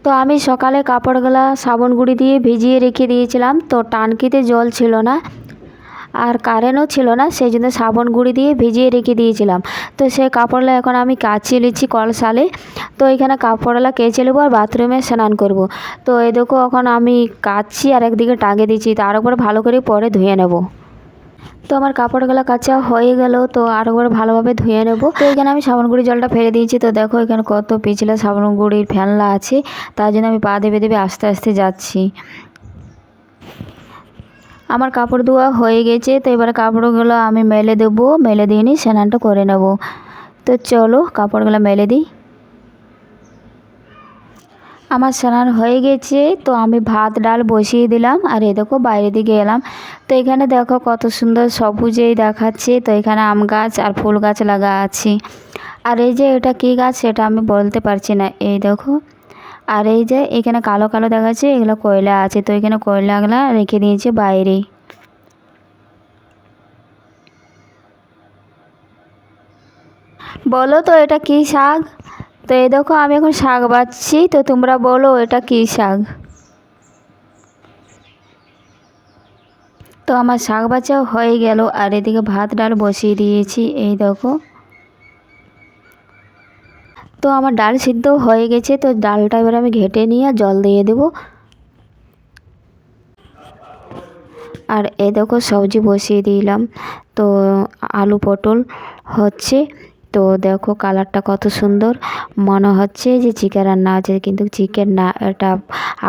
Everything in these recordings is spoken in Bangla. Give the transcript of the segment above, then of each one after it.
তো আমি সকালে কাপড়গুলা সাবান গুঁড়ি দিয়ে ভিজিয়ে রেখে দিয়েছিলাম। তো টানকিতে জল ছিল না আর কারেন্টও ছিল না, সেই জন্য সাবান গুঁড়ি দিয়ে ভিজিয়ে রেখে দিয়েছিলাম। তো সেই কাপড়গুলো এখন আমি কাচিয়ে নিচ্ছি কলসালে। তো এখানে কাপড়গুলো কেচে নেবো আর বাথরুমে স্নান করব। তো এই দেখো এখন আমি কাচছি আর একদিকে টাঙিয়ে দিচ্ছি, তার উপরে ভালো করে পরে ধুয়ে নেব। তো আমার কাপড়গুলো কাচা হয়ে গেল, তো আরও করে ভালোভাবে ধুয়ে নেব। তো এখানে আমি সাবান গুঁড়ি জলটা ফেলে দিয়েছি। তো দেখো এখানে কত পিছলে সাবান গুঁড়ির ফেলনা আছে, তার জন্য আমি পা দেবে দেবে আস্তে আস্তে যাচ্ছি। আমার কাপড় ধোয়া হয়ে গেছে, তো এবার কাপড়গুলো আমি মেলে দেবো, মেলে দিয়ে নিই স্নানটা করে নেব। তো চলো কাপড়গুলো মেলে দিই। আমার স্নান হয়ে গেছে, তো আমি ভাত ডাল বসিয়ে দিলাম আর এই দেখো বাইরের দিকে এলাম। তো এখানে দেখো কত সুন্দর সবুজেই দেখাচ্ছে। তো এখানে আম গাছ আর ফুল গাছ লাগা আছে। আর এই যে এটা কী গাছ সেটা আমি বলতে পারছি না, এই দেখো। আর এই যে এখানে কালো কালো দেখাচ্ছে, এগুলো কয়লা আছে। তো এখানে কয়লাগুলো রেখে দিয়েছে বাইরে। বলো তো এটা কী শাক? তো এই দেখো আমি এখন শাক বাছছি, তো তোমরা বলো এটা কী শাক? তো আমার শাক বাছাও হয়ে গেল আর এদিকে ভাত ডাল বসিয়ে দিয়েছি, এই দেখো। তো আমার ডাল সিদ্ধ হয়ে গেছে, তো ডালটা এবার আমি ঘেটে নিয়ে জল দিয়ে দেবো। আর এ দেখো সবজি বসিয়ে দিলাম। তো আলু পটল হচ্ছে। তো দেখো কালারটা কত সুন্দর, মনে হচ্ছে যে চিকেন রান্না আছে, কিন্তু চিকেন না, এটা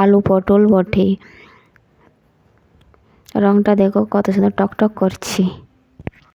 আলু পটল বটে। রংটা দেখো কত সুন্দর টকটক করছে।